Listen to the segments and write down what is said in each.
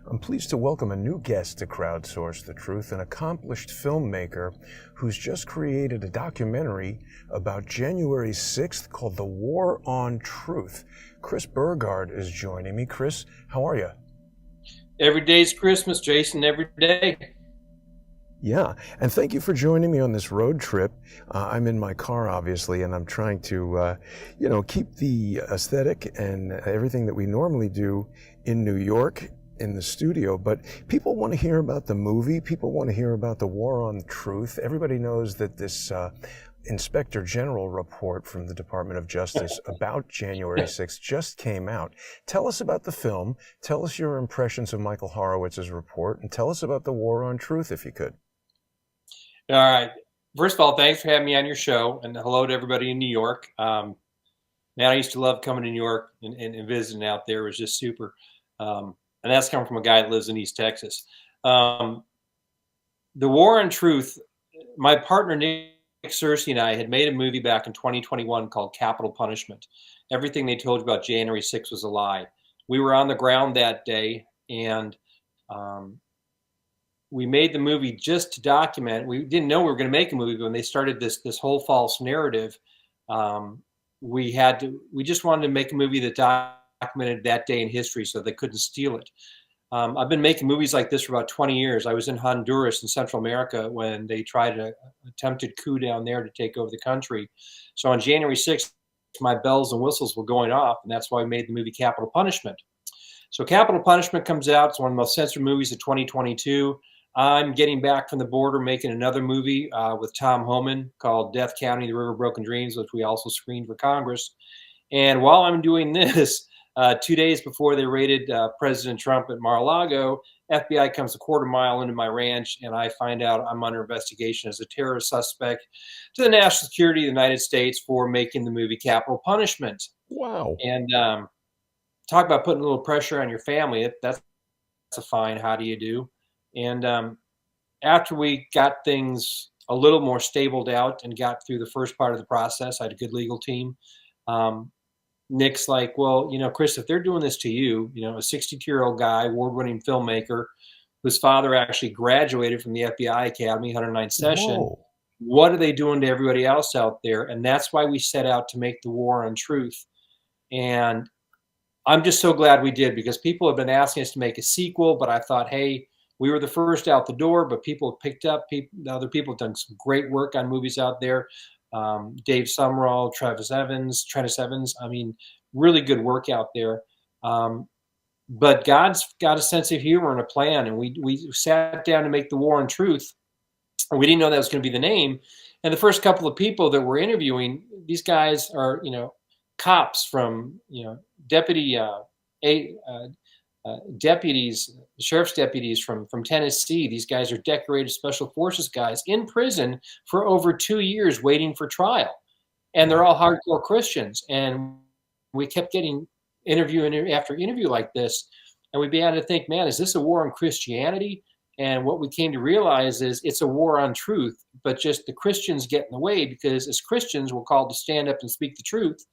I'm pleased to welcome a new guest to Crowdsource the Truth, an accomplished filmmaker who's just created a documentary about January 6th called The War on Truth. Chris Burgard is joining me. Chris, how are you? Every day's Christmas, Jason, every day. Yeah, and thank you for joining me on this road trip. I'm in my car, obviously, and I'm trying to, keep the aesthetic and everything that we normally do in New York in the studio. But people want to hear about the movie. People want to hear about the War on Truth. Everybody knows that this Inspector General report from the Department of Justice about January 6th just came out. Tell us about the film. Tell us your impressions of Michael Horowitz's report, and tell us about the War on Truth, if you could. All right. First of all, thanks for having me on your show, and hello to everybody in New York. Man, I used to love coming to New York and visiting out there. It was just super. And that's coming from a guy that lives in East Texas. The War on Truth, my partner Nick Searcy and I had made a movie back in 2021 called Capital Punishment. Everything they told you about January 6th was a lie. We were on the ground that day, and we made the movie just to document. We didn't know we were going to make a movie, but when they started this whole false narrative, we just wanted to make a movie that documented that day in history so they couldn't steal it. I've been making movies like this for about 20 years. I was in Honduras in Central America when they tried an attempted coup down there to take over the country. So on January 6th, my bells and whistles were going off, and that's why we made the movie Capital Punishment. So Capital Punishment comes out. It's one of the most censored movies of 2022. I'm getting back from the border, making another movie with Tom Homan called Death County, The River of Broken Dreams, which we also screened for Congress. And while I'm doing this, 2 days before they raided President Trump at Mar-a-Lago, FBI comes a quarter mile into my ranch, and I find out I'm under investigation as a terrorist suspect to the national security of the United States for making the movie Capital Punishment. Wow. And talk about putting a little pressure on your family. That's a fine how do you do. And after we got things a little more stabled out and got through the first part of the process, I had a good legal team. Nick's like, well, Chris, if they're doing this to you, a 62-year-old guy, award-winning filmmaker, whose father actually graduated from the FBI Academy, 109th session, Whoa. What are they doing to everybody else out there? And that's why we set out to make the War on Truth. And I'm just so glad we did, because people have been asking us to make a sequel, but I thought, hey, we were the first out the door, but people have picked up. Other people have done some great work on movies out there. Dave Summerall, Trennis Evans. I mean, really good work out there. But God's got a sense of humor and a plan. And we sat down to make the War on Truth. And we didn't know that was going to be the name. And the first couple of people that we're interviewing, these guys are, cops from, deputies, sheriff's deputies from Tennessee. These guys are decorated special forces guys in prison for over 2 years waiting for trial. And they're all hardcore Christians. And we kept getting interview after interview like this. And we began to think, man, is this a war on Christianity? And what we came to realize is it's a war on truth, but just the Christians get in the way, because as Christians, we're called to stand up and speak the truth.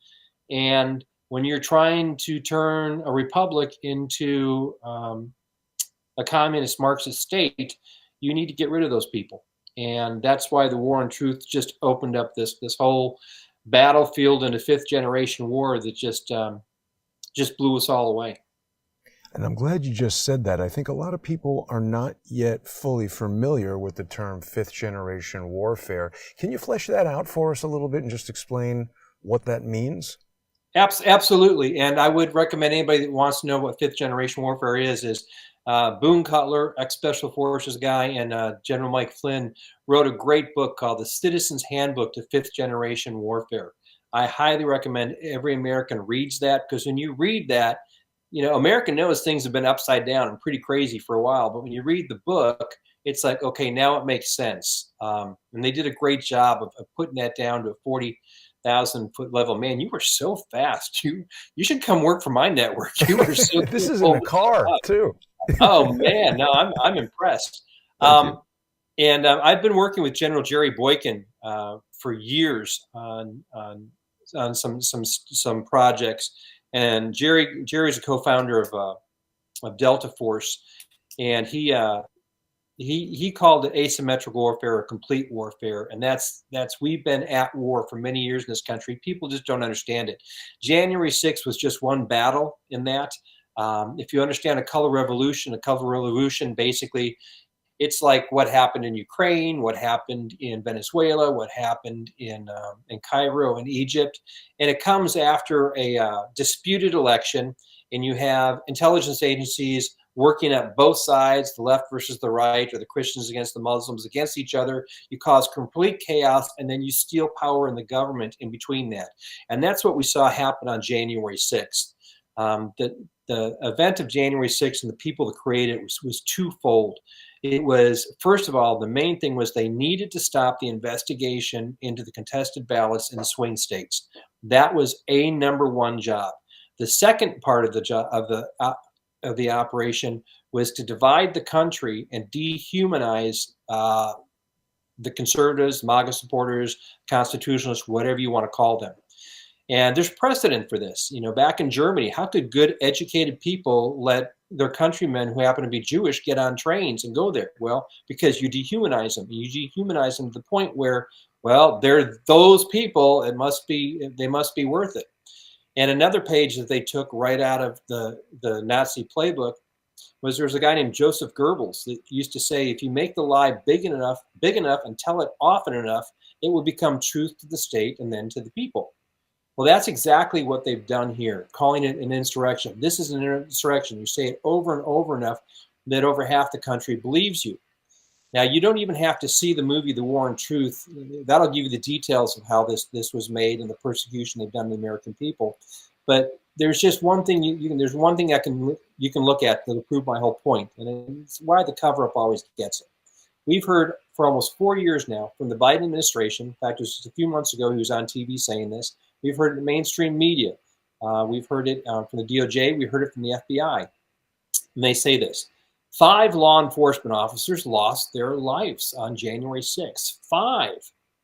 And when you're trying to turn a republic into a communist Marxist state, you need to get rid of those people. And that's why the War on Truth just opened up this whole battlefield into fifth generation war that just blew us all away. And I'm glad you just said that. I think a lot of people are not yet fully familiar with the term fifth generation warfare. Can you flesh that out for us a little bit and just explain what that means? Absolutely. And I would recommend anybody that wants to know what fifth generation warfare is Boone Cutler, ex-Special Forces guy, and General Mike Flynn wrote a great book called The Citizen's Handbook to Fifth Generation Warfare. I highly recommend every American reads that, because when you read that, America knows things have been upside down and pretty crazy for a while. But when you read the book, it's like, okay, now it makes sense. And they did a great job of putting that down to a 40,000-foot level. Man, you were so fast. You should come work for my network. You were so This is in the car too. Oh man, no, I'm impressed. And I've been working with General Jerry Boykin for years on some projects. And Jerry's a co-founder of Delta Force, and he called it asymmetrical warfare or complete warfare, and that's we've been at war for many years in this country. People just don't understand it. January 6th was just one battle in that. If you understand a color revolution basically, it's like what happened in Ukraine, what happened in Venezuela, what happened in Cairo and Egypt, and it comes after a disputed election, and you have intelligence agencies working at both sides, the left versus the right, or the Christians against the Muslims against each other. You cause complete chaos, and then you steal power in the government in between that. And that's what we saw happen on January 6th. The event of January 6th and the people that created it was twofold. It was, first of all, the main thing was they needed to stop the investigation into the contested ballots in the swing states. That was a number one job. The second part of the job of the operation was to divide the country and dehumanize the conservatives, MAGA supporters, constitutionalists, whatever you want to call them. And there's precedent for this. You know, back in Germany, how could good, educated people let their countrymen who happen to be Jewish get on trains and go there? Well, because you dehumanize them. You dehumanize them to the point where, well, they're those people. They must be worth it. And another page that they took right out of the Nazi playbook was there was a guy named Joseph Goebbels that used to say, if you make the lie big enough and tell it often enough, it will become truth to the state and then to the people. Well, that's exactly what they've done here, calling it an insurrection. This is an insurrection. You say it over and over enough that over half the country believes you. Now, you don't even have to see the movie The War on Truth. That'll give you the details of how this was made and the persecution they've done to the American people. But there's just one thing there's one thing you can look at that'll prove my whole point, and it's why the cover-up always gets it. We've heard for almost 4 years now from the Biden administration. In fact, it was just a few months ago he was on TV saying this. We've heard it in mainstream media. We've heard it from the DOJ. We heard it from the FBI. And they say this: 5 law enforcement officers lost their lives on January 6th. 5.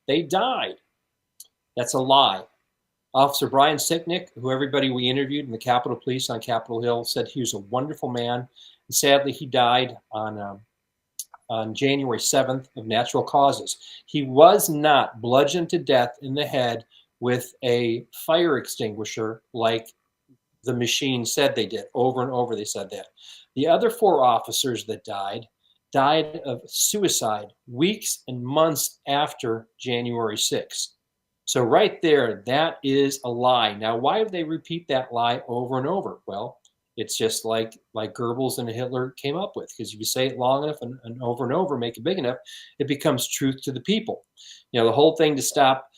They died. That's a lie. Officer Brian Sicknick, who everybody we interviewed in the Capitol Police on Capitol Hill, said he was a wonderful man. And sadly, he died on January 7th of natural causes. He was not bludgeoned to death in the head with a fire extinguisher like the machine said they did. Over and over they said that. The other 4 officers that died of suicide weeks and months after January 6th. So right there, that is a lie. Now, why would they repeat that lie over and over? Well, it's just like Goebbels and Hitler came up with, because if you say it long enough and over, make it big enough, it becomes truth to the people. You know, the whole thing to stop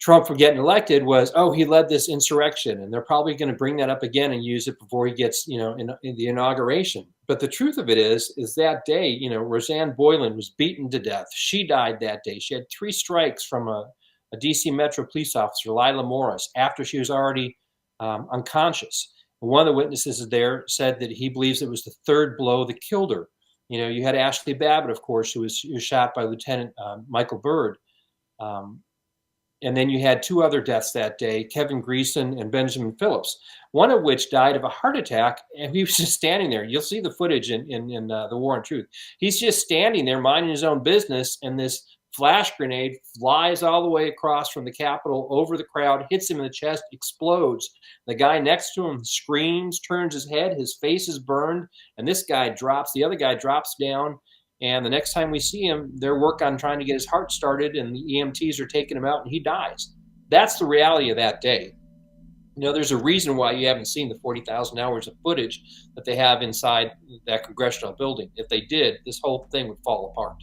Trump from getting elected was, oh, he led this insurrection, and they're probably going to bring that up again and use it before he gets, in the inauguration. But the truth of it is that day, Roseanne Boylan was beaten to death. She died that day. She had 3 strikes from a DC Metro police officer, Lila Morris, after she was already unconscious. And one of the witnesses there said that he believes it was the 3rd blow that killed her. You had Ashley Babbitt, of course, who was shot by Lieutenant Michael Byrd. And then you had 2 other deaths that day, Kevin Greason and Benjamin Phillips, one of which died of a heart attack, and he was just standing there. You'll see the footage in The War on Truth. He's just standing there minding his own business, and this flash grenade flies all the way across from the Capitol over the crowd, hits him in the chest, explodes. The guy next to him screams, turns his head, his face is burned, and the other guy drops down. And the next time we see him, they're working on trying to get his heart started, and the EMTs are taking him out, and he dies. That's the reality of that day. There's a reason why you haven't seen the 40,000 hours of footage that they have inside that congressional building. If they did, this whole thing would fall apart.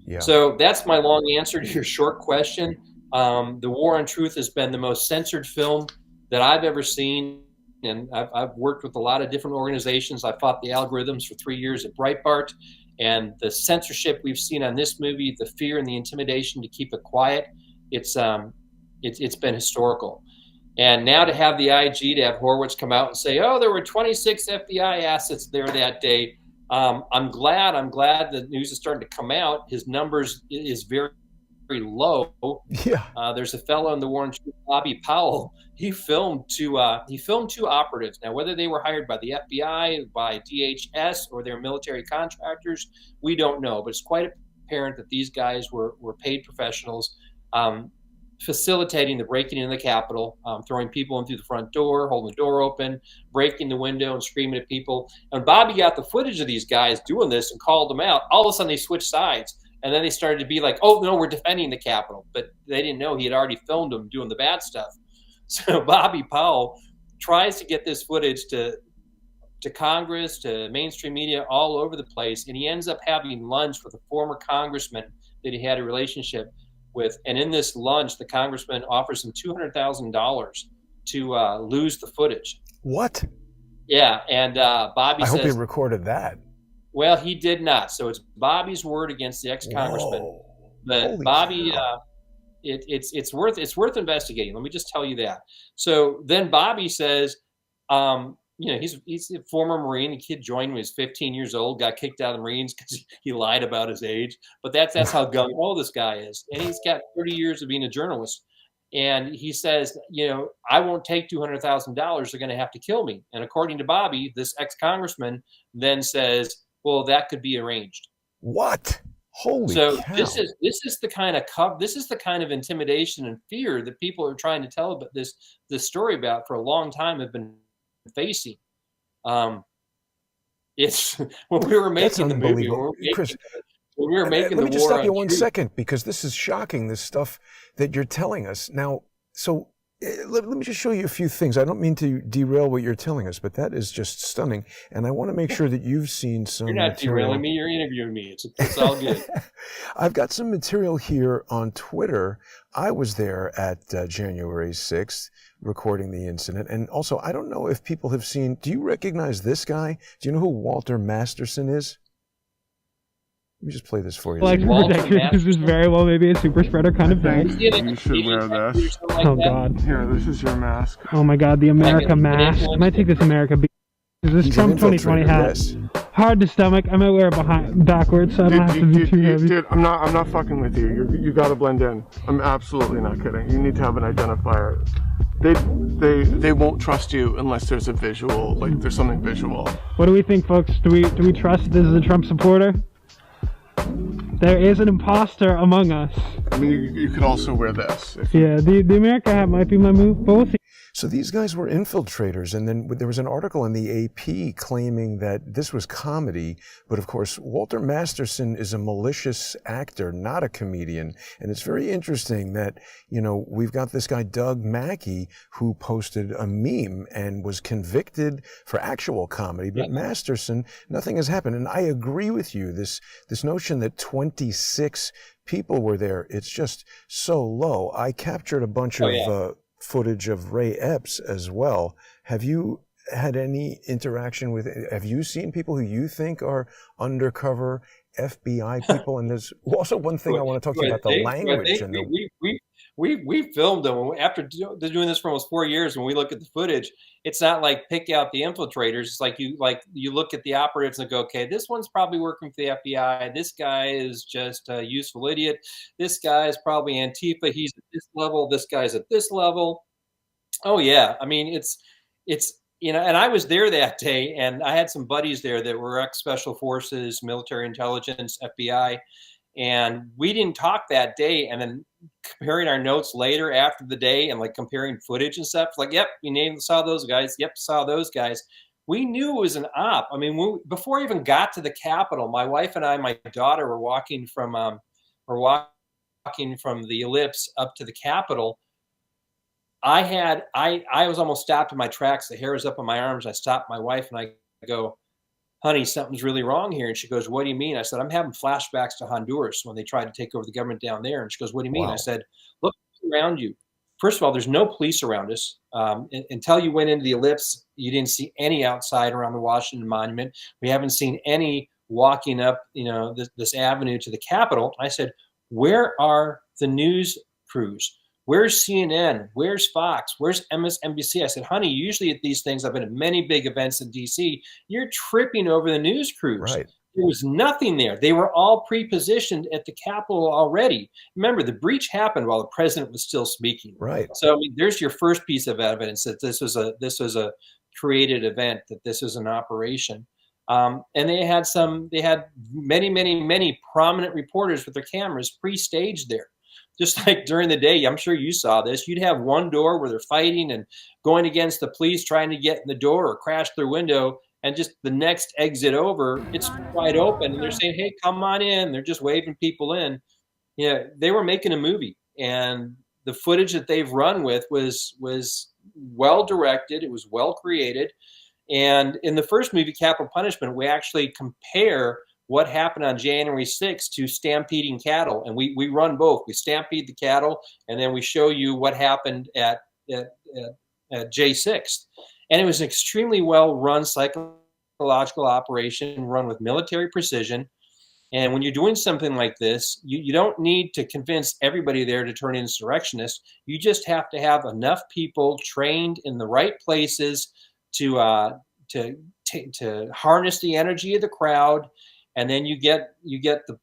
Yeah. So that's my long answer to your short question. The War on Truth has been the most censored film that I've ever seen. And I've worked with a lot of different organizations. I fought the algorithms for 3 years at Breitbart. And the censorship we've seen on this movie, the fear and the intimidation to keep it quiet, it's been historical. And now to have the IG, to have Horowitz come out and say, oh, there were 26 FBI assets there that day. I'm glad the news is starting to come out. His numbers is very low. Yeah. There's a fellow in the Warren Troop, Bobby Powell. He filmed two operatives. Now, whether they were hired by the FBI, by DHS, or they're military contractors, we don't know. But it's quite apparent that these guys were paid professionals, facilitating the breaking into the Capitol, throwing people in through the front door, holding the door open, breaking the window and screaming at people. And Bobby got the footage of these guys doing this and called them out. All of a sudden, they switched sides. And then they started to be like, oh, no, we're defending the Capitol. But they didn't know he had already filmed them doing the bad stuff. So Bobby Powell tries to get this footage to Congress, to mainstream media, all over the place. And he ends up having lunch with a former congressman that he had a relationship with. And in this lunch, the congressman offers him $200,000 to lose the footage. What? Yeah. And Bobby says, I hope he recorded that. Well, he did not. So it's Bobby's word against the ex-congressman. But Holy Bobby, cow. it's worth investigating. Let me just tell you that. So then Bobby says, he's a former Marine. The kid joined when he was 15 years old, got kicked out of the Marines because he lied about his age. But that's how gung-ho this guy is. And he's got 30 years of being a journalist. And he says, I won't take $200,000. They're going to have to kill me. And according to Bobby, this ex-congressman then says, well, that could be arranged. What? Holy cow. This is the kind of intimidation and fear that people are trying to tell about this story about for a long time have been facing. It's when we were making the movie. When we were making let me the just war stop you on one truth. second, because this is shocking, this stuff that you're telling us. Now, so let me just show you a few things. I don't mean to derail what you're telling us, but that is just stunning. And I want to make sure that you've seen some You're not material. derailing me. You're interviewing me. It's all good. I've got some material here on Twitter. I was there at January 6th recording the incident. And also, I don't know if people have seen, do you recognize this guy? Do you know who Walter Masterson is? Let me just play this for you. Like this is very well maybe a super spreader kind of thing. You should wear this. Oh God. Here, this is your mask. Oh my God, the America mask. I might take this America because this Trump 2020 hat. Yes. Hard to stomach. I might wear it backwards so I don't have to be too heavy. Dude, I'm not fucking with you. You gotta blend in. I'm absolutely not kidding. You need to have an identifier. They won't trust you unless there's a visual, like there's something visual. What do we think, folks? Do we trust this is a Trump supporter? There is an imposter among us. I mean, you could also wear this. Yeah, the America hat might be my move. Both. So these guys were infiltrators, and then there was an article in the AP claiming that this was comedy, but of course Walter Masterson is a malicious actor, not a comedian. And it's very interesting that, we've got this guy Doug Mackey who posted a meme and was convicted for actual comedy, but Masterson, nothing has happened. And I agree with you, this notion that 26 people were there, it's just so low. I captured a bunch of footage of Ray Epps as well. Have you had any interaction with, have you seen people who you think are undercover FBI people? And there's also one thing I want to talk to you about, the language. We filmed them after doing this for almost 4 years. When we look at the footage, it's not like pick out the infiltrators. It's like you look at the operatives and go, okay, this one's probably working for the FBI. This guy is just a useful idiot. This guy is probably Antifa. He's at this level. This guy's at this level. Oh yeah, I mean it's and I was there that day, and I had some buddies there that were ex-special forces, military intelligence, FBI. And we didn't talk that day. And then comparing our notes later after the day and like comparing footage and stuff, like, yep, you saw those guys. Yep, saw those guys. We knew it was an op. I mean, before I even got to the Capitol, my wife and I, my daughter, were walking from the Ellipse up to the Capitol. I was almost stopped in my tracks. The hair was up on my arms. I stopped my wife and I go, honey, something's really wrong here. And she goes, what do you mean? I said, I'm having flashbacks to Honduras when they tried to take over the government down there. And she goes, what do you mean? Wow. I said, look around you. First of all, there's no police around us. Until you went into the Ellipse, you didn't see any outside around the Washington Monument. We haven't seen any walking up, this avenue to the Capitol. I said, where are the news crews? Where's CNN? Where's Fox? Where's MSNBC? I said, honey, usually at these things, I've been at many big events in DC, you're tripping over the news crews. Right. There was nothing there. They were all pre-positioned at the Capitol already. Remember, the breach happened while the president was still speaking. Right. So I mean, there's your first piece of evidence that this was a created event, that this was an operation. And they had many prominent reporters with their cameras pre-staged there. Just like during the day, I'm sure you saw this, you'd have one door where they're fighting and going against the police, trying to get in the door or crash their window, and just the next exit over, it's wide open, and they're saying, hey, come on in. They're just waving people in. Yeah, they were making a movie, and the footage that they've run with was well directed. It was well created. And in the first movie, Capital Punishment, we actually compare what happened on January 6th to stampeding cattle. And we run both. We stampede the cattle, and then we show you what happened at J6. And it was an extremely well-run psychological operation, run with military precision. And when you're doing something like this, you don't need to convince everybody there to turn insurrectionists. You just have to have enough people trained in the right places to harness the energy of the crowd. And then you get the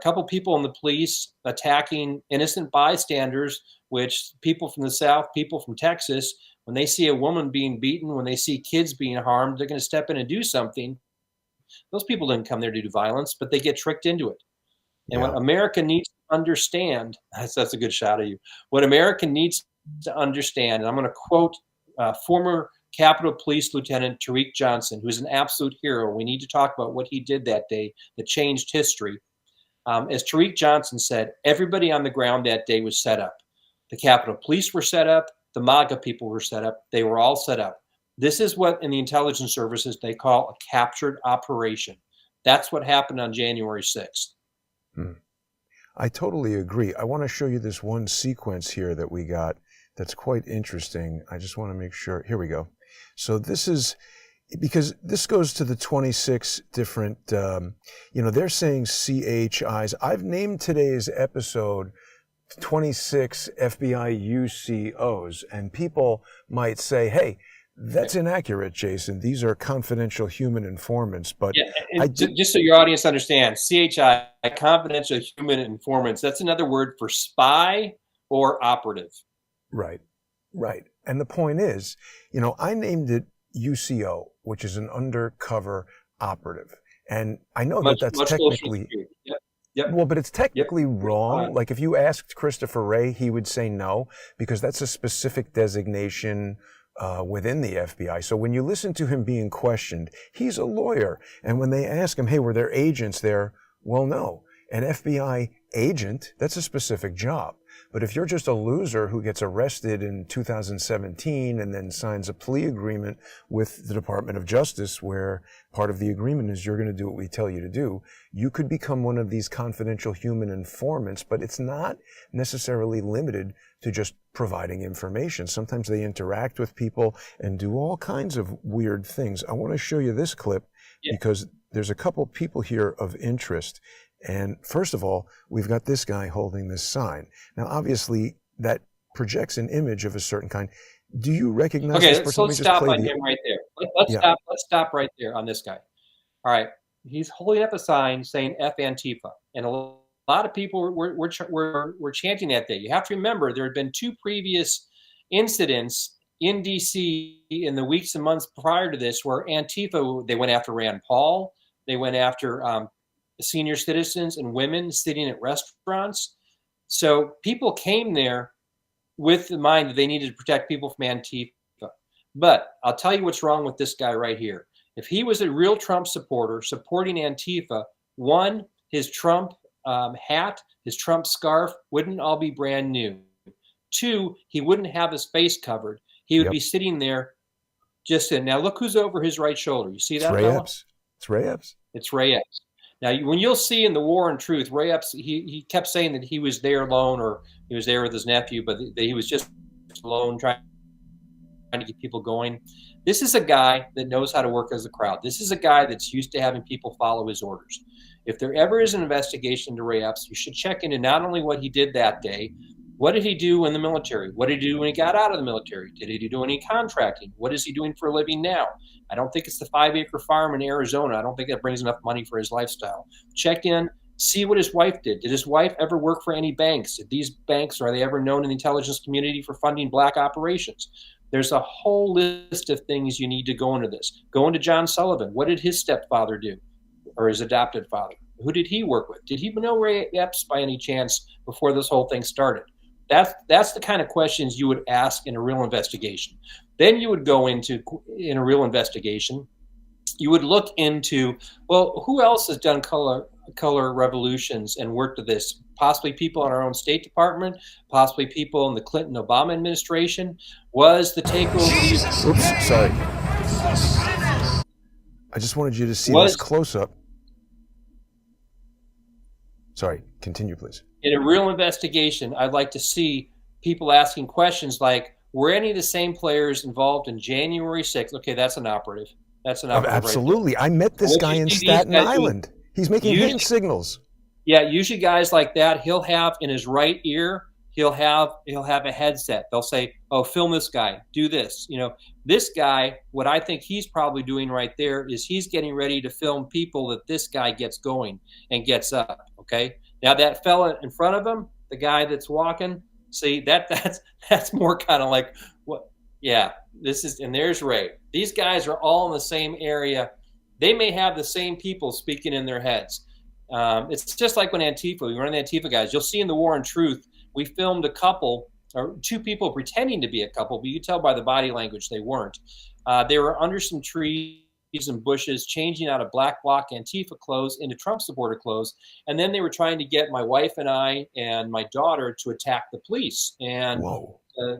couple people in the police attacking innocent bystanders, which people from the South, people from Texas, when they see a woman being beaten, when they see kids being harmed, they're going to step in and do something. Those people didn't come there to do violence, but they get tricked into it. And what America needs to understand, that's a good shot of you. What America needs to understand, and I'm going to quote former Capitol Police Lieutenant Tariq Johnson, who's an absolute hero. We need to talk about what he did that day that changed history. As Tariq Johnson said, everybody on the ground that day was set up. The Capitol Police were set up. The MAGA people were set up. They were all set up. This is what in the intelligence services they call a captured operation. That's what happened on January 6th. I totally agree. I want to show you this one sequence here that we got that's quite interesting. I just want to make sure. Here we go. So this is, because this goes to the 26 different, they're saying CHIs. I've named today's episode 26 FBI UCOs, and people might say, hey, that's inaccurate, Jason. These are confidential human informants. But just so your audience understands, CHI, confidential human informants, that's another word for spy or operative. Right. And the point is, I named it UCO, which is an undercover operative. And I know that's technically... Yep. Well, but it's technically wrong. Like if you asked Christopher Wray, he would say no, because that's a specific designation within the FBI. So when you listen to him being questioned, he's a lawyer. And when they ask him, hey, were there agents there? Well, no. An FBI agent, that's a specific job. But if you're just a loser who gets arrested in 2017 and then signs a plea agreement with the Department of Justice, where part of the agreement is you're going to do what we tell you to do, you could become one of these confidential human informants, but it's not necessarily limited to just providing information. Sometimes they interact with people and do all kinds of weird things. I want to show you this clip because there's a couple people here of interest. And first of all, we've got this guy holding this sign. Now, obviously, that projects an image of a certain kind. Do you recognize this person? Okay, so let's stop on him right there. Let's stop right there on this guy. All right, he's holding up a sign saying F Antifa. And a lot of people were chanting that day. You have to remember, there had been two previous incidents in D.C. in the weeks and months prior to this where Antifa, they went after Rand Paul. They went after senior citizens and women sitting at restaurants. So people came there with the mind that they needed to protect people from Antifa. But I'll tell you what's wrong with this guy right here. If he was a real Trump supporter supporting Antifa, one, his Trump hat, his Trump scarf wouldn't all be brand new. Two, he wouldn't have his face covered. He would be sitting there just sitting. Now look who's over his right shoulder. You see that? It's Ray Epps. It's Ray Epps. Now, when you'll see in The War and Truth, Ray Epps, he kept saying that he was there alone, or he was there with his nephew, but that he was just alone trying to get people going. This is a guy that knows how to work as a crowd. This is a guy that's used to having people follow his orders. If there ever is an investigation into Ray Epps, you should check into not only what he did that day, What did he do in the military? What did he do when he got out of the military? Did he do any contracting? What is he doing for a living now? I don't think it's the 5-acre farm in Arizona. I don't think that brings enough money for his lifestyle. Check in, see what his wife did. Did his wife ever work for any banks? Did these banks, are they ever known in the intelligence community for funding black operations? There's a whole list of things you need to go into this. Go into John Sullivan. What did his stepfather do, or his adopted father? Who did he work with? Did he know Ray Epps by any chance before this whole thing started? That's the kind of questions you would ask in a real investigation. Then you would go into, in a real investigation, you would look into, well, who else has done color revolutions and worked with this? Possibly people in our own State Department, possibly people in the Clinton-Obama administration. Was the takeover... Oops, sorry. I just wanted you to see this close up. Sorry, continue, please. In a real investigation, I'd like to see people asking questions like, were any of the same players involved in January 6th? Okay, that's an operative. That's an operative. Absolutely. Right. I met this guy in Staten Island. He's making hand signals. Yeah, usually guys like that, he'll have in his right ear, he'll have a headset. They'll say, oh, film this guy, do this. You know, this guy, what I think he's probably doing right there is he's getting ready to film people that this guy gets going and gets up, okay? Now that fella in front of him, the guy that's walking, see, that's more kind of like, what? Yeah, this is, and there's Ray. These guys are all in the same area. They may have the same people speaking in their heads. It's just like when Antifa, we run the Antifa guys, you'll see in The War on Truth, we filmed a couple, or two people pretending to be a couple, but you could tell by the body language they weren't. They were under some trees and bushes, changing out of black bloc Antifa clothes into Trump supporter clothes. And then they were trying to get my wife and I and my daughter to attack the police. And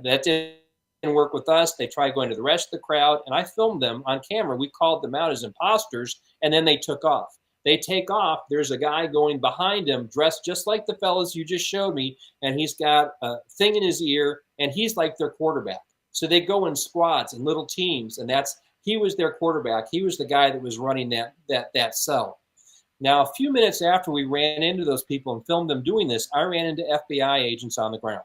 that didn't work with us. They tried going to the rest of the crowd, and I filmed them on camera. We called them out as imposters, and then they took off. They take off. There's a guy going behind him dressed just like the fellas you just showed me, and he's got a thing in his ear, and he's like their quarterback. So they go in squads and little teams, and he was their quarterback. He was the guy that was running that cell. Now, a few minutes after we ran into those people and filmed them doing this, I ran into FBI agents on the ground.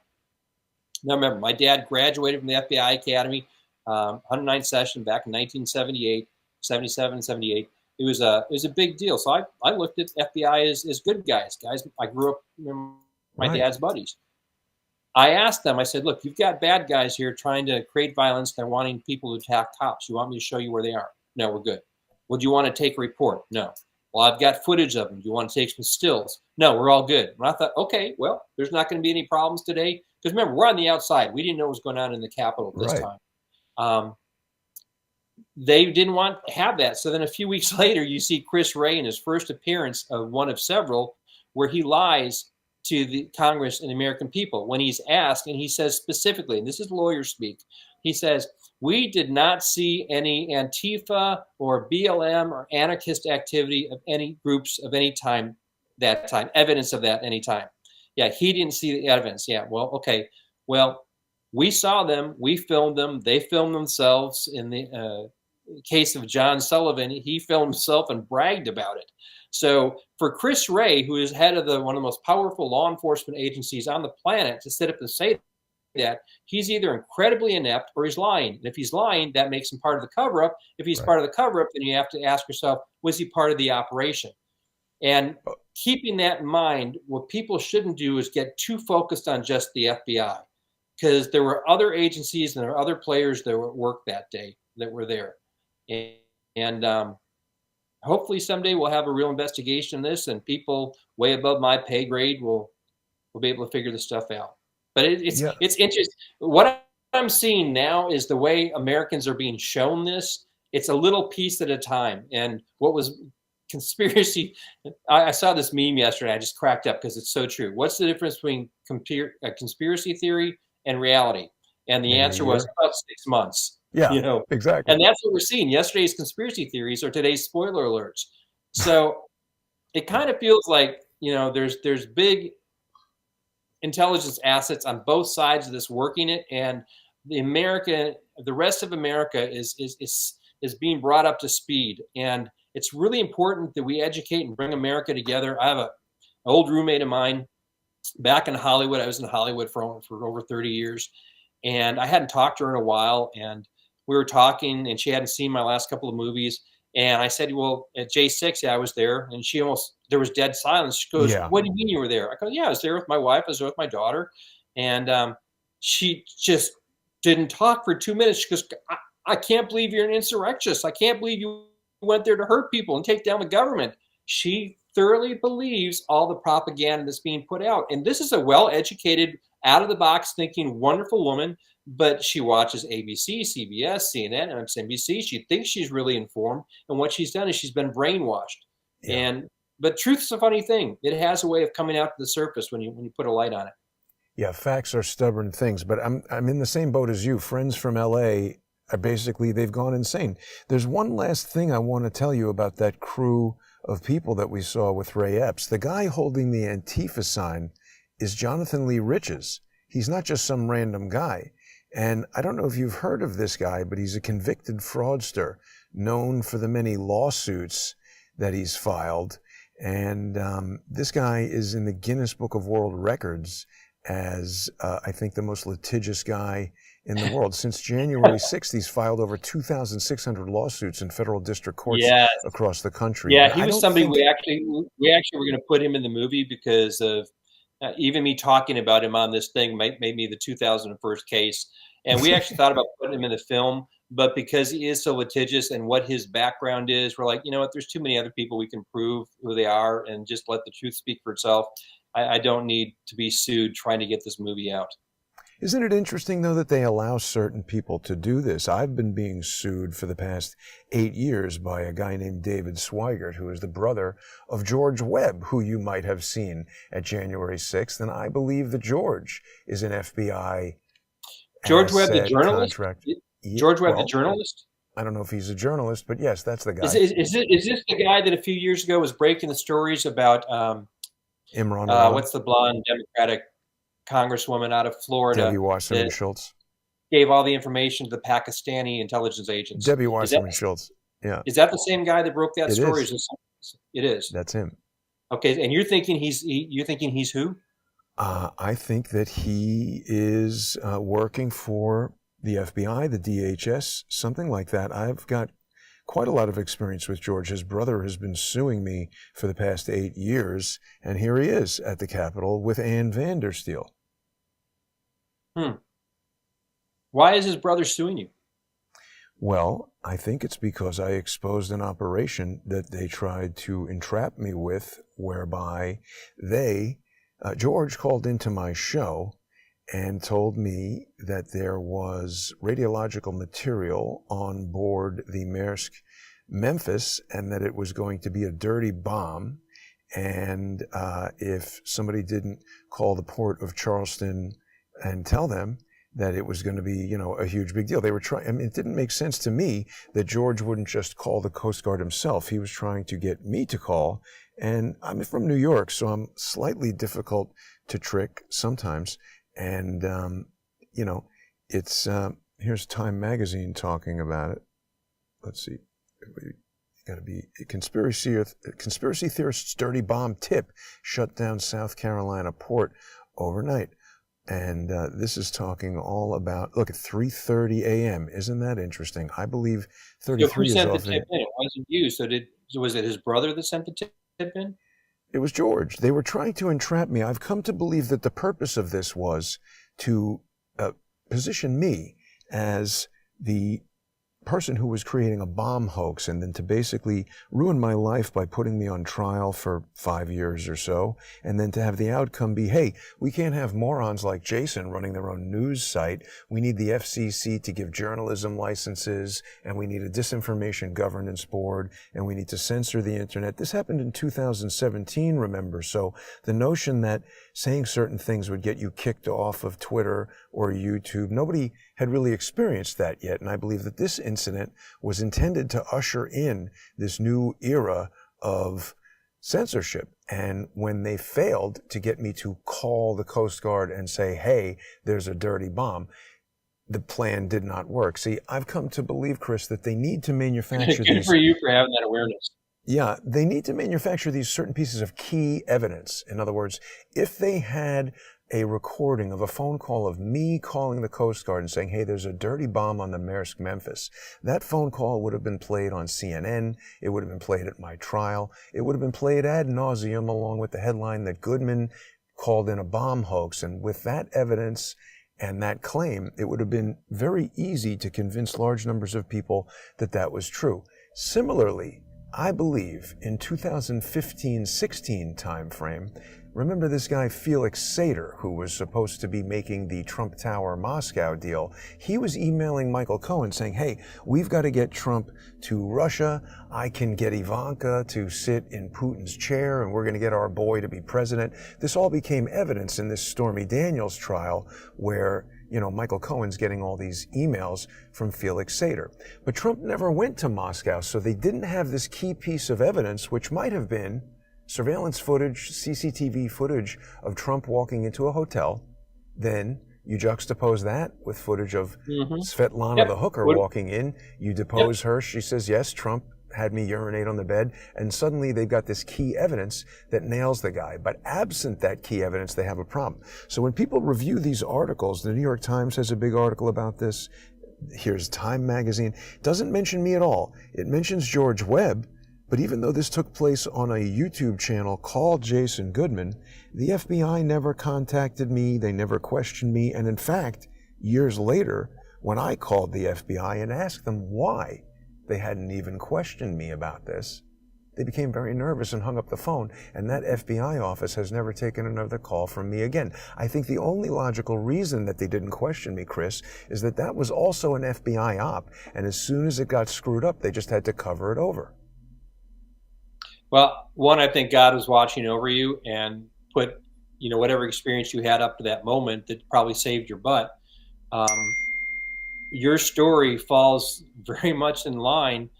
Now, remember, my dad graduated from the FBI Academy, 109th session back in 1978, 77, 78. It was a big deal. So I looked at FBI as good guys. I grew up my dad's buddies. I asked them, I said, look, you've got bad guys here trying to create violence. They're wanting people to attack cops. You want me to show you where they are? No, we're good. Would you want to take a report? No. Well, I've got footage of them. Do you want to take some stills? No, we're all good. And I thought, okay, well, there's not going to be any problems today. Because remember, we're on the outside. We didn't know what was going on in the Capitol at this time. They didn't want to have that. So then a few weeks later, you see Chris Wray in his first appearance of one of several where he lies to the Congress and the American people when he's asked, and he says specifically, and this is lawyer speak, he says, we did not see any Antifa or BLM or anarchist activity of any groups of any time that time, evidence of that any time. Yeah, he didn't see the evidence. Yeah, well, okay. Well, we saw them. We filmed them. They filmed themselves. In the case of John Sullivan, he filmed himself and bragged about it. So for Chris Wray, who is head of one of the most powerful law enforcement agencies on the planet, to sit up and say that, he's either incredibly inept or he's lying. And if he's lying, that makes him part of the cover-up. If he's part of the cover-up, then you have to ask yourself, was he part of the operation? And keeping that in mind, what people shouldn't do is get too focused on just the FBI, because there were other agencies and there were other players that were at work that day that were there. And hopefully someday we'll have a real investigation in this, and people way above my pay grade will be able to figure this stuff out. But it's interesting. What I'm seeing now is the way Americans are being shown this. It's a little piece at a time. And what was conspiracy, I saw this meme yesterday. I just cracked up because it's so true. What's the difference between a conspiracy theory and reality? And the answer was about 6 months. Yeah, you know, exactly. And that's what we're seeing. Yesterday's conspiracy theories are today's spoiler alerts. So it kind of feels like, you know, there's big intelligence assets on both sides of this working it, and the rest of America is being brought up to speed. And it's really important that we educate and bring America together. I have an old roommate of mine. back in Hollywood. I was in Hollywood for over 30 years, and I hadn't talked to her in a while. And we were talking, and she hadn't seen my last couple of movies. And I said, well, at J6, yeah, I was there. And there was dead silence. She goes, Yeah. what do you mean you were there? I go, yeah, I was there with my wife. I was there with my daughter. And she just didn't talk for 2 minutes. She goes, I can't believe you're an insurrectionist. I can't believe you went there to hurt people and take down the government. She thoroughly believes all the propaganda that's being put out. And this is a well-educated, out-of-the-box thinking, wonderful woman, but she watches ABC, CBS, CNN, and MSNBC. She thinks she's really informed, and what she's done is she's been brainwashed. Yeah. But truth is a funny thing. It has a way of coming out to the surface when you put a light on it. Yeah, facts are stubborn things, but I'm in the same boat as you. Friends from LA are basically, they've gone insane. There's one last thing I want to tell you about that crew of people that we saw with Ray Epps. The guy holding the Antifa sign is Jonathan Lee Riches. He's not just some random guy. And I don't know if you've heard of this guy, but he's a convicted fraudster known for the many lawsuits that he's filed. And this guy is in the Guinness Book of World Records as, I think, the most litigious guy in the world. Since January 6th, he's filed over 2,600 lawsuits in federal district courts across the country. Yeah, he was somebody we actually were going to put him in the movie because of even me talking about him on this thing made me the 2001 case. And we actually thought about putting him in the film, but because he is so litigious and what his background is, we're like, you know what, there's too many other people we can prove who they are and just let the truth speak for itself. I don't need to be sued trying to get this movie out. Isn't it interesting, though, that they allow certain people to do this? I've been being sued for the past 8 years by a guy named David Swigert, who is the brother of George Webb, who you might have seen at January 6th. And I believe that George is an FBI George Webb, the journalist? George Webb, the journalist? I don't know if he's a journalist, but yes, that's the guy. Is this the guy that a few years ago was breaking the stories about Imran? What's the blonde Democratic congresswoman out of Florida? Debbie Wasserman Schultz. Gave all the information to the Pakistani intelligence agents. Debbie Wasserman Schultz. Yeah. Is that the same guy that broke that story? It is. That's him. Okay, and you're thinking he's who? I think that he is working for the FBI, the DHS, something like that. I've got quite a lot of experience with George. His brother has been suing me for the past 8 years, and here he is at the Capitol with Ann Vandersteel. Why is his brother suing you? Well, I think it's because I exposed an operation that they tried to entrap me with, whereby George called into my show and told me that there was radiological material on board the Maersk Memphis and that it was going to be a dirty bomb. And if somebody didn't call the port of Charleston and tell them that it was going to be, a huge big deal. They were trying, it didn't make sense to me that George wouldn't just call the Coast Guard himself. He was trying to get me to call. And I'm from New York, so I'm slightly difficult to trick sometimes. And, it's, here's Time Magazine talking about it. Let's see. Got to be a conspiracy theorists' dirty bomb tip shut down South Carolina port overnight. And this is talking all about, look, at 3:30 a.m. Isn't that interesting? I believe 33 is off. Who sent the tip in? It wasn't you. So was it his brother that sent the tip in? It was George. They were trying to entrap me. I've come to believe that the purpose of this was to position me as the person who was creating a bomb hoax and then to basically ruin my life by putting me on trial for 5 years or so, and then to have the outcome be, hey, we can't have morons like Jason running their own news site. We need the FCC to give journalism licenses, and we need a disinformation governance board, and we need to censor the internet. This happened in 2017, remember? So the notion that saying certain things would get you kicked off of Twitter or YouTube, nobody had really experienced that yet. And I believe that this incident was intended to usher in this new era of censorship. And when they failed to get me to call the Coast Guard and say, hey, there's a dirty bomb, the plan did not work. See, I've come to believe, Chris, that they need to manufacture Good these. for you for having that awareness. Yeah, they need to manufacture these certain pieces of key evidence. In other words, if they had a recording of a phone call of me calling the Coast Guard and saying, hey, there's a dirty bomb on the Maersk Memphis, that phone call would have been played on CNN. It would have been played at my trial. It would have been played ad nauseum along with the headline that Goodman called in a bomb hoax. And with that evidence and that claim, it would have been very easy to convince large numbers of people that that was true. Similarly, I believe in 2015-16 timeframe, remember this guy Felix Sater, who was supposed to be making the Trump Tower Moscow deal? He was emailing Michael Cohen saying, hey, we've got to get Trump to Russia. I can get Ivanka to sit in Putin's chair, and we're going to get our boy to be president. This all became evidence in this Stormy Daniels trial where, you know, Michael Cohen's getting all these emails from Felix Sater. But Trump never went to Moscow, so they didn't have this key piece of evidence, which might have been surveillance footage, CCTV footage of Trump walking into a hotel. Then you juxtapose that with footage of Svetlana the hooker walking in. You depose her. She says, yes, Trump had me urinate on the bed. And suddenly they've got this key evidence that nails the guy. But absent that key evidence, they have a problem. So when people review these articles, the New York Times has a big article about this. Here's Time Magazine. Doesn't mention me at all. It mentions George Webb. But even though this took place on a YouTube channel called Jason Goodman, the FBI never contacted me, they never questioned me, and in fact, years later, when I called the FBI and asked them why they hadn't even questioned me about this, they became very nervous and hung up the phone, and that FBI office has never taken another call from me again. I think the only logical reason that they didn't question me, Chris, is that that was also an FBI op, and as soon as it got screwed up, they just had to cover it over. Well, one, I think God was watching over you and put, you know, whatever experience you had up to that moment that probably saved your butt. Your story falls very much in line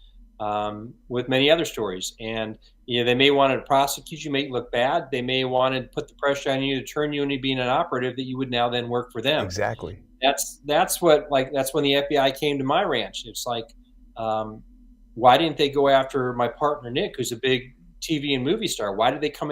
with many other stories. And, you know, they may want to prosecute you, make you look bad. They may want to put the pressure on you to turn you into being an operative that you would now then work for them. Exactly. That's when the FBI came to my ranch. It's like, why didn't they go after my partner, Nick, who's a big TV and movie star? Why did they come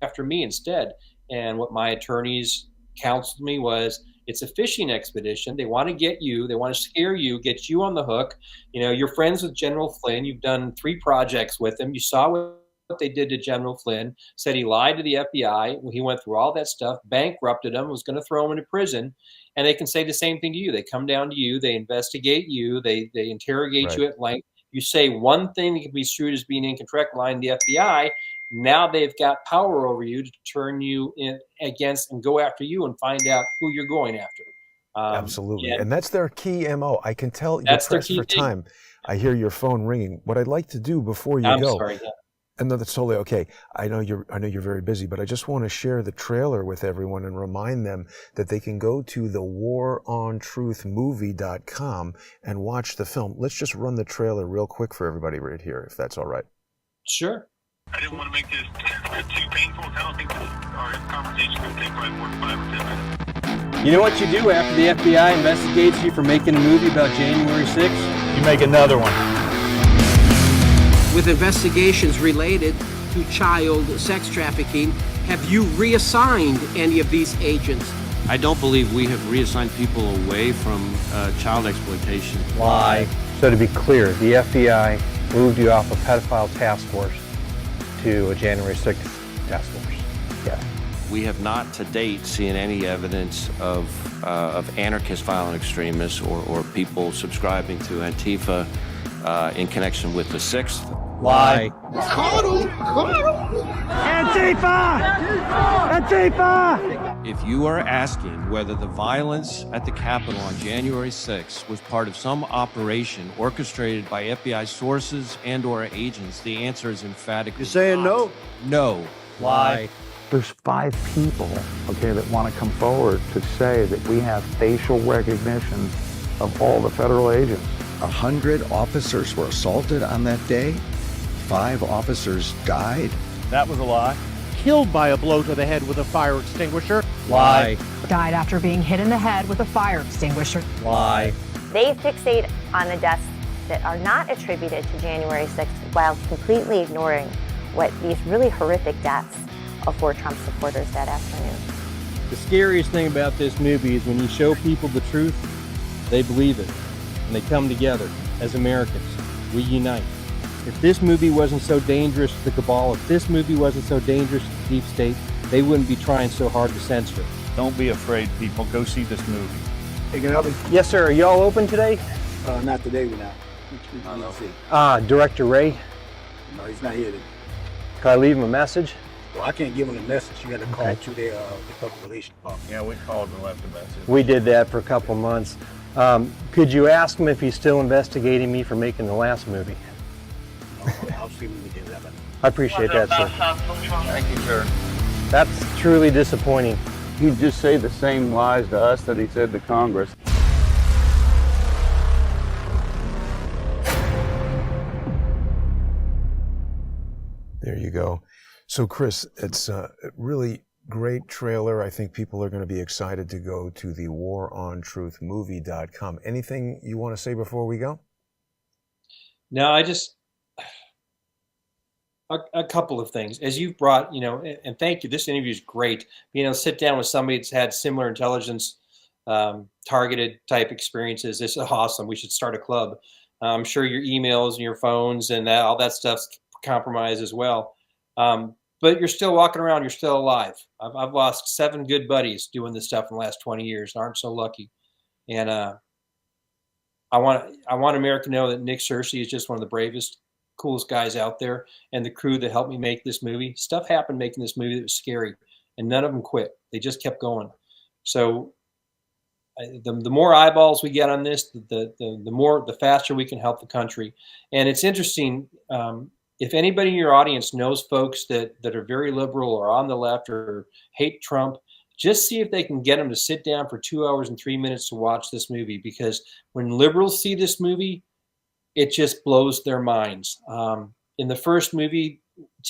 after me instead? And what my attorneys counseled me was, it's a fishing expedition. They want to get you. They want to scare you, get you on the hook. You know, you're friends with General Flynn. You've done 3 projects with him. You saw what they did to General Flynn, said he lied to the FBI. He went through all that stuff, bankrupted him, was going to throw him into prison. And they can say the same thing to you. They come down to you. They investigate you. They interrogate you at length. You say one thing that can be sued as being incorrect, lying to the FBI. Now they've got power over you to turn you in against and go after you and find out who you're going after. Absolutely. And that's their key MO. I can tell you're pressed for time. I hear your phone ringing. What I'd like to do before you go. Sorry, And no, that's totally okay. I know you're very busy, but I just want to share the trailer with everyone and remind them that they can go to the warontruthmovie.com and watch the film. Let's just run the trailer real quick for everybody right here, if that's all right. Sure. I didn't want to make this too painful. I don't think our conversation is going to take probably more than 5 or 10 minutes. You know what you do after the FBI investigates you for making a movie about January 6th? You make another one. With investigations related to child sex trafficking, have you reassigned any of these agents? I don't believe we have reassigned people away from child exploitation. Lie. So to be clear, the FBI moved you off a pedophile task force to a January 6th task force. Yeah. We have not to date seen any evidence of anarchist violent extremists or people subscribing to Antifa in connection with the 6th. Lie. Antifa! Antifa! If you are asking whether the violence at the Capitol on January 6th was part of some operation orchestrated by FBI sources and or agents, the answer is emphatically You're saying no? No. Lie. There's 5 people, okay, that want to come forward to say that we have facial recognition of all the federal agents. 100 officers were assaulted on that day. 5 officers died. That was a lie. Killed by a blow to the head with a fire extinguisher. Lie. Died after being hit in the head with a fire extinguisher. Lie. They fixate on the deaths that are not attributed to January 6th while completely ignoring what these really horrific deaths of 4 Trump supporters that afternoon. The scariest thing about this movie is when you show people the truth, they believe it, and they come together. As Americans, we unite. If this movie wasn't so dangerous to the cabal, if this movie wasn't so dangerous to the deep state, they wouldn't be trying so hard to censor it. Don't be afraid, people. Go see this movie. Hey, can I help you? Yes, sir. Are y'all open today? Not today, we're not. Director Ray. No, he's not here today. Can I leave him a message? Well, I can't give him a message. You got to call to their public relations department. Yeah, we called and left a message. We did that for a couple months. Could you ask him if he's still investigating me for making the last movie? I'll see when we get that. I appreciate that, sir. Thank you, sir. That's truly disappointing. He'd just say the same lies to us that he said to Congress. There you go. So, Chris, it's a really great trailer. I think people are going to be excited to go to the warontruthmovie.com. Anything you want to say before we go? No, a couple of things. As you've brought, and thank you, this interview is great. Being able to sit down with somebody that's had similar intelligence, targeted type experiences, this is awesome. We should start a club. I'm sure your emails and your phones and all that stuff's compromised as well. But you're still walking around, you're still alive. I've lost 7 good buddies doing this stuff in the last 20 years. Aren't so lucky. And I want America to know that Nick Searcy is just one of the bravest, coolest guys out there, and the crew that helped me make this movie. Stuff happened making this movie that was scary, and none of them quit. They just kept going. So the more eyeballs we get on this, the faster we can help the country. And it's interesting. If anybody in your audience knows folks that are very liberal or on the left or hate Trump, just see if they can get them to sit down for 2 hours and 3 minutes to watch this movie. Because when liberals see this movie, it just blows their minds. In the first movie,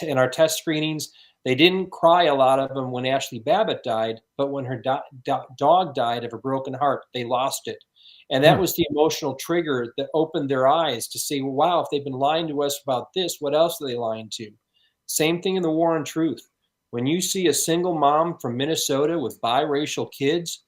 in our test screenings, they didn't cry, a lot of them, when Ashley Babbitt died, but when her dog died of a broken heart, they lost it. And that was the emotional trigger that opened their eyes to say, wow, if they've been lying to us about this, what else are they lying to? Same thing in the War on Truth. When you see a single mom from Minnesota with biracial kids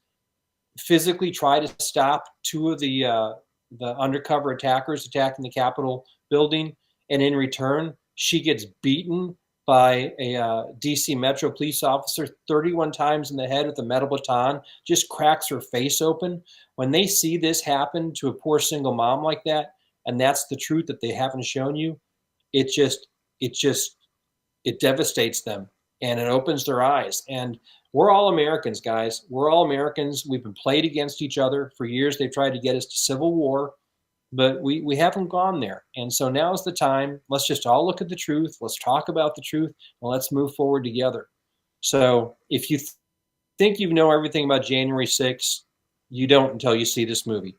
physically try to stop 2 of the undercover attackers attacking the Capitol building, and in return, she gets beaten by a DC Metro police officer 31 times in the head with a metal baton, just cracks her face open. When they see this happen to a poor single mom like that, and that's the truth that they haven't shown you, it devastates them, and it opens their eyes. And we're all Americans, guys. We're all Americans. We've been played against each other for years. They've tried to get us to civil war, but we haven't gone there. And so now's the time. Let's just all look at the truth. Let's talk about the truth, and let's move forward together. So if you think you know everything about January 6th, you don't until you see this movie.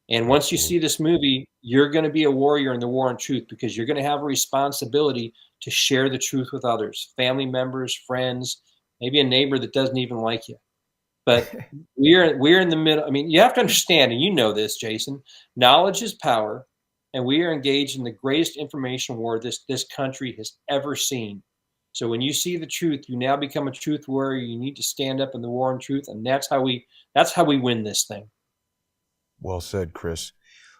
And once you see this movie, you're going to be a warrior in the war on truth, because you're going to have a responsibility to share the truth with others, family members, friends, maybe a neighbor that doesn't even like you. But we're in the middle. I mean, you have to understand, and you know this, Jason, knowledge is power, and we are engaged in the greatest information war this country has ever seen. So when you see the truth, you now become a truth warrior. You need to stand up in the war on truth, and that's how we win this thing. Well said, Chris.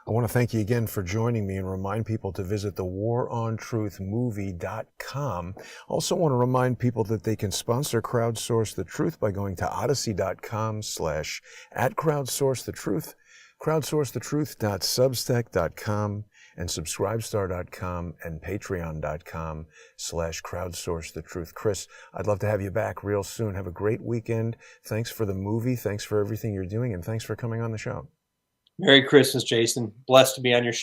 I want to thank you again for joining me and remind people to visit the warontruthmovie.com. Also want to remind people that they can sponsor Crowdsource the Truth by going to odyssey.com/@crowdsourcethetruth, crowdsourcethetruth.substack.com, and subscribestar.com and patreon.com/crowdsourcethetruth. Chris, I'd love to have you back real soon. Have a great weekend. Thanks for the movie. Thanks for everything you're doing, and thanks for coming on the show. Merry Christmas, Jason. Blessed to be on your show.